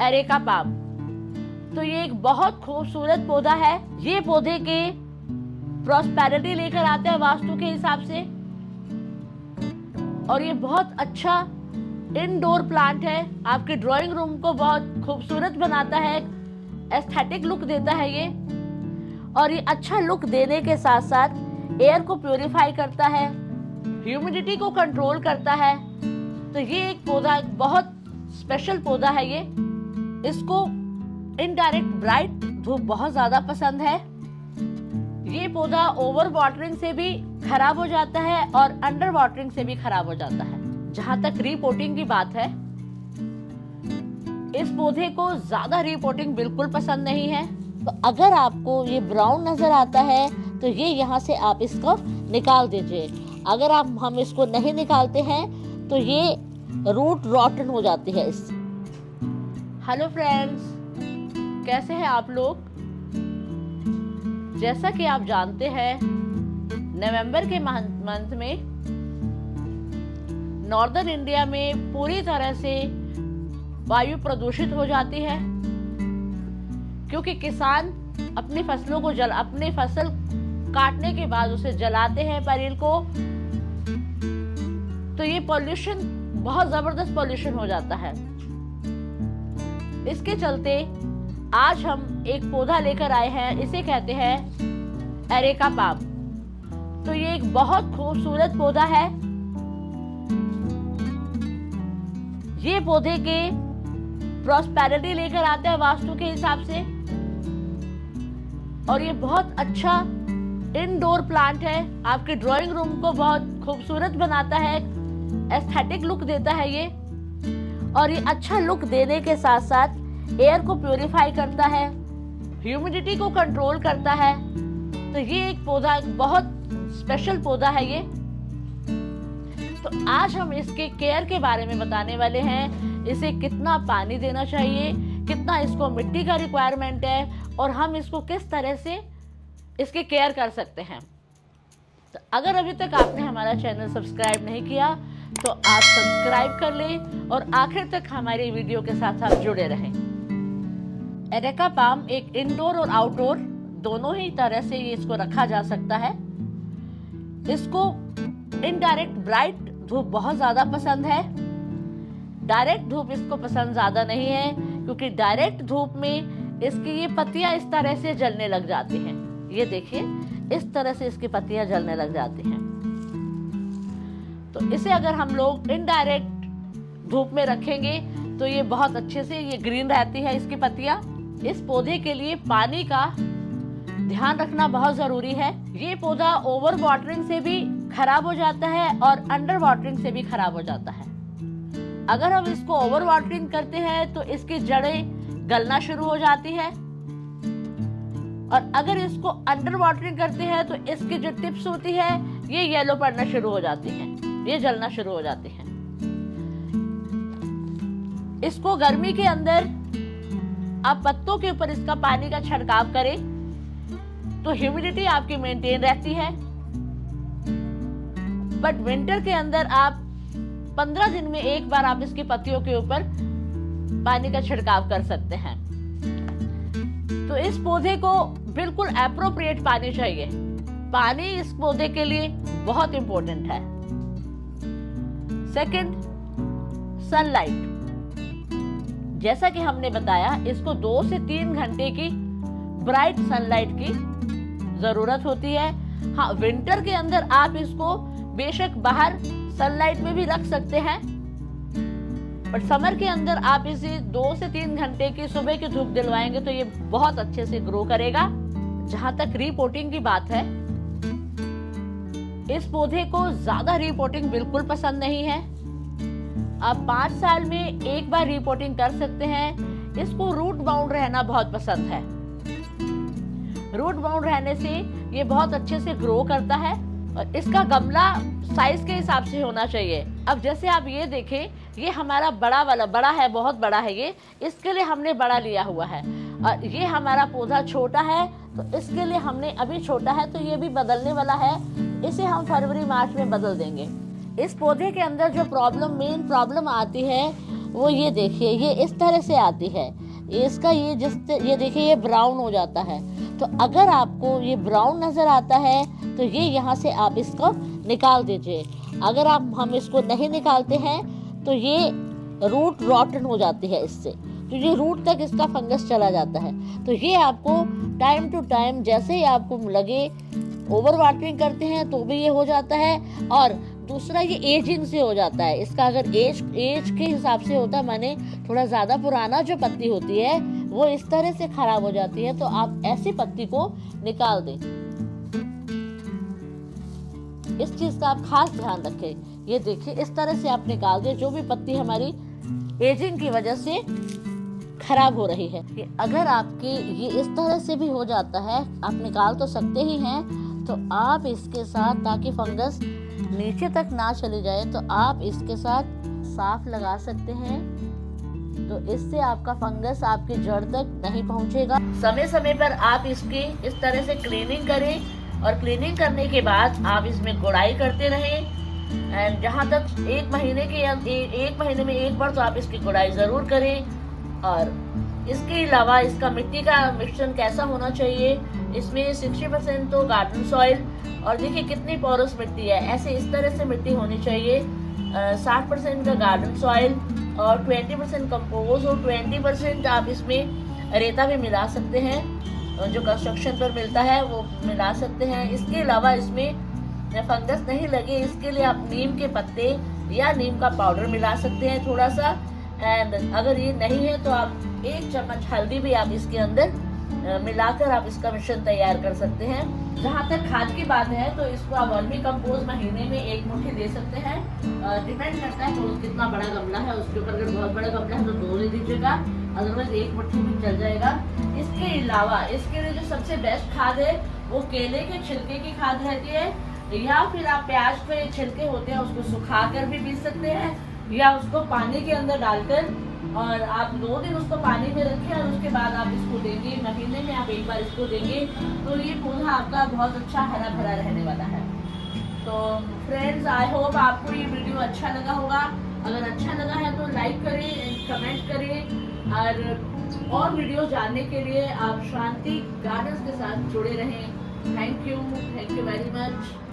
Areca palm. तो ये एक बहुत खूबसूरत पौधा है। ये पौधे के प्रॉस्पेरिटी लेकर आते हैं वास्तु के हिसाब से, और ये बहुत अच्छा इंडोर प्लांट है। आपके ड्राइंग रूम को बहुत खूबसूरत बनाता है, एस्थेटिक लुक देता है ये। और ये अच्छा लुक देने के साथ साथ एयर को प्यूरिफाई करता है, ह्यूमिडिटी को कंट्रोल करता है। तो ये एक पौधा बहुत स्पेशल पौधा है ये। इसको इनडायरेक्ट ब्राइट धूप बहुत ज्यादा पसंद है। ये पौधा ओवर वाटरिंग से भी खराब हो जाता है और अंडर वाटरिंग से भी खराब हो जाता है। जहां तक रिपोर्टिंग की बात है, इस पौधे को ज्यादा रिपोर्टिंग बिल्कुल पसंद नहीं है। तो अगर आपको ये ब्राउन नजर आता है तो ये यहाँ से आप इसको निकाल दीजिए। अगर हम इसको नहीं निकालते हैं तो ये रूट रॉटन हो जाती है इससे। हेलो फ्रेंड्स, कैसे हैं आप लोग? जैसा कि आप जानते हैं, नवंबर के मंथ में नॉर्दर्न इंडिया में पूरी तरह से वायु प्रदूषित हो जाती है, क्योंकि किसान अपनी फसलों को अपने फसल काटने के बाद उसे जलाते हैं पैरेल को। तो ये पॉल्यूशन बहुत जबरदस्त पॉल्यूशन हो जाता है। इसके चलते आज हम एक पौधा लेकर आए हैं, इसे कहते हैं एरेका पाम। तो ये एक बहुत खूबसूरत पौधा है। ये पौधे के प्रॉस्पेरिटी लेकर आते हैं वास्तु के हिसाब से, और ये बहुत अच्छा इंडोर प्लांट है। आपके ड्राइंग रूम को बहुत खूबसूरत बनाता है, एस्थेटिक लुक देता है ये। और ये अच्छा लुक देने के साथ साथ एयर को प्यूरिफाई करता है, ह्यूमिडिटी को कंट्रोल करता है। तो ये एक पौधा बहुत स्पेशल पौधा है ये। तो आज हम इसके केयर के बारे में बताने वाले हैं। इसे कितना पानी देना चाहिए, कितना इसको मिट्टी का रिक्वायरमेंट है, और हम इसको किस तरह से इसके केयर कर सकते हैं। तो अगर अभी तक आपने हमारा चैनल सब्सक्राइब नहीं किया तो आप सब्सक्राइब कर लें और आखिर तक हमारी वीडियो के साथ आप जुड़े रहें। एरेका पाम एक इंडोर और आउटडोर दोनों ही तरह से इसको रखा जा सकता है। इसको इनडायरेक्ट ब्राइट धूप बहुत ज्यादा पसंद है। डायरेक्ट धूप इसको पसंद ज्यादा नहीं है, क्योंकि डायरेक्ट धूप में इसकी ये पत्तियां इस तरह से जलने लग जाती हैं। ये देखिए, इस तरह से इसकी पत्तियां जलने लग जाती हैं। तो इसे अगर हम लोग इनडायरेक्ट धूप में रखेंगे तो ये बहुत अच्छे से ये ग्रीन रहती है इसकी पत्तियां। इस पौधे के लिए पानी का ध्यान रखना बहुत जरूरी है। ये पौधा ओवर वाटरिंग से भी खराब हो जाता है और अंडर वाटरिंग से भी खराब हो जाता है। अगर हम इसको ओवर वाटरिंग करते हैं तो इसकी जड़ें गलना शुरू हो जाती है, और अगर इसको अंडर वाटरिंग करते हैं तो इसकी जो टिप्स होती है ये येलो पड़ना शुरू हो जाती है, ये जलना शुरू हो जाती है। इसको गर्मी के अंदर आप पत्तों के ऊपर इसका पानी का छिड़काव करें तो ह्यूमिडिटी आपकी मेंटेन रहती है। बट विंटर के अंदर आप 15 दिन में एक बार आप इसकी पत्तियों के ऊपर पानी का छिड़काव कर सकते हैं। तो इस पौधे को बिल्कुल एप्रोप्रिएट पानी चाहिए। पानी इस पौधे के लिए बहुत इंपॉर्टेंट है। Second, sunlight. जैसा कि हमने बताया, इसको 2 से 3 घंटे की ब्राइट सनलाइट की जरूरत होती है। हाँ, विंटर के अंदर आप इसको बेशक बाहर सनलाइट में भी रख सकते हैं, बट समर के अंदर आप इसे 2 से 3 घंटे की सुबह की धूप दिलवाएंगे तो ये बहुत अच्छे से ग्रो करेगा। जहां तक रिपोर्टिंग की बात है, इस पौधे को ज्यादा रिपोर्टिंग बिल्कुल पसंद नहीं है। आप 5 साल में एक बार रिपोर्टिंग कर सकते हैं। इसको रूट बाउंड रहना बहुत पसंद है। रूट बाउंड रहने से ये बहुत अच्छे से ग्रो करता है, और इसका गमला साइज के हिसाब से होना चाहिए। अब जैसे आप ये देखें, ये हमारा बड़ा वाला बड़ा है, बहुत बड़ा है ये, इसके लिए हमने बड़ा लिया हुआ है। और ये हमारा पौधा छोटा है तो इसके लिए हमने अभी छोटा है, तो ये भी बदलने वाला है। इसे हम फरवरी मार्च में बदल देंगे। इस पौधे के अंदर जो मेन प्रॉब्लम आती है वो ये देखिए ये इस तरह से आती है। इसका ये देखिए ये ब्राउन हो जाता है। तो अगर आपको ये ब्राउन नज़र आता है तो ये यहाँ से आप इसको निकाल दीजिए। अगर हम इसको नहीं निकालते हैं तो ये रूट रॉटन हो जाती है इससे, तो ये रूट तक इसका फंगस चला जाता है। तो ये आपको टाइम टू टाइम जैसे ही आपको लगे, ओवर वाटरिंग करते हैं तो भी ये हो जाता है, और दूसरा ये एजिंग से हो जाता है। इसका अगर एज के हिसाब से होता है, माने थोड़ा ज़्यादा पुराना जो पत्ती होती है वो इस तरह से खराब हो जाती है, तो आप ऐसी पत्ती को निकाल दें। इस चीज़ का आप खास ध्यान रखें। ये देखिए इस तरह से आप निकाल दें जो भी पत्ती हमारी एजिंग की वजह से खराब हो रही है। अगर आपके ये इस तरह से भी हो जाता है, आप निकाल तो सकते ही हैं, तो आप इसके साथ, ताकि फंगस नीचे तक ना चली जाए, तो आप इसके साथ साफ लगा सकते हैं। तो इससे आपका फंगस आपकी जड़ तक नहीं पहुंचेगा। समय समय पर आप इसकी इस तरह से क्लीनिंग करें, और क्लीनिंग करने के बाद आप इसमें गुड़ाई करते रहें। एंड जहाँ तक एक महीने में एक बार तो आप इसकी गुड़ाई ज़रूर करें। और इसके अलावा इसका मिट्टी का मिश्रण कैसा होना चाहिए, इसमें 60% तो गार्डन सॉइल, और देखिए कितनी पोरस मिट्टी है, ऐसे इस तरह से मिट्टी होनी चाहिए। 60% का गार्डन सॉइल और 20% कंपोज, और 20% आप इसमें रेता भी मिला सकते हैं, जो कंस्ट्रक्शन पर मिलता है वो मिला सकते हैं। इसके अलावा इसमें फंगस नहीं लगे इसके लिए आप नीम के पत्ते या नीम का पाउडर मिला सकते हैं थोड़ा सा। एंड अगर ये नहीं है तो आप 1 चम्मच हल्दी भी आप इसके अंदर मिलाकर आप इसका मिश्रण तैयार कर सकते हैं। जहाँ तक खाद की बात है तो इसको आप वर्मी कंपोस्ट महीने में 1 मुट्ठी दे सकते हैं। डिपेंड करता है तो कितना बड़ा गमला है उसके ऊपर। अगर बहुत बड़ा गमला है तो 2 दे दीजिएगा, अदरवाइज 1 मुट्ठी भी चल जाएगा। इसके अलावा इसके लिए जो सबसे बेस्ट खाद है वो केले के छिलके की खाद रहती है, या फिर आप प्याज के छिलके होते हैं उसको सुखा कर भी पी सकते हैं, या उसको पानी के अंदर डालकर और आप 2 दिन उसको पानी में रखें और उसके बाद आप इसको देंगे। महीने में आप 1 बार इसको देंगे तो ये पौधा आपका बहुत अच्छा हरा भरा रहने वाला है। तो फ्रेंड्स, आई होप आपको ये वीडियो अच्छा लगा होगा। अगर अच्छा लगा है तो लाइक करें, कमेंट करें, और वीडियो जानने के लिए आप शांति गार्डन्स के साथ जुड़े रहें। Thank you very much.